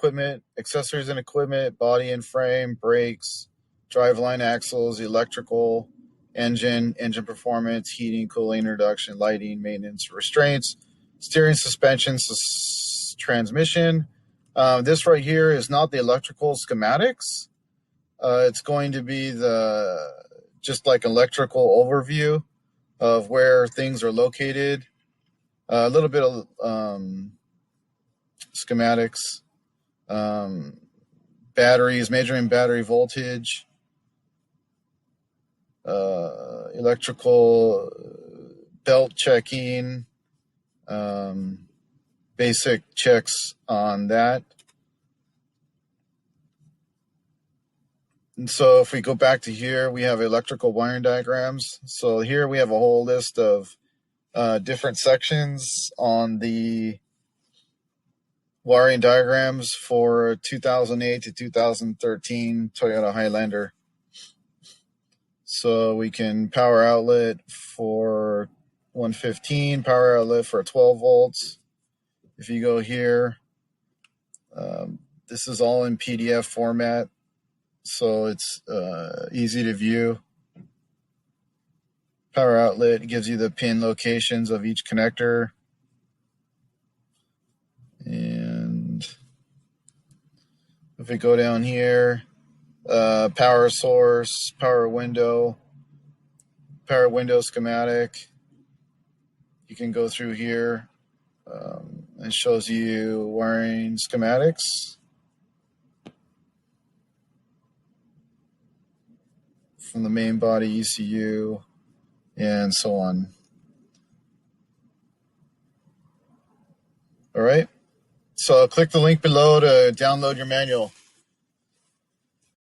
equipment, accessories and equipment, body and frame, brakes, driveline axles, electrical, engine performance, heating, cooling, introduction, lighting, maintenance, restraints, steering, suspension, transmission. This right here is not the electrical schematics. It's going to be just like electrical overview of where things are located. A little bit of schematics, batteries, measuring battery voltage, electrical belt checking, basic checks on that. And so if we go back to here, we have electrical wiring diagrams. So here we have a whole list of different sections on the wiring diagrams for 2008 to 2013 Toyota Highlander. So we can power outlet for 115, power outlet for 12 volts. If you go here, this is all in PDF format, so it's easy to view. Power outlet gives you the pin locations of each connector. And if we go down here, power source, power window schematic. You can go through here. It shows you wiring schematics from the main body, ECU, and so on. All right. So click the link below to download your manual.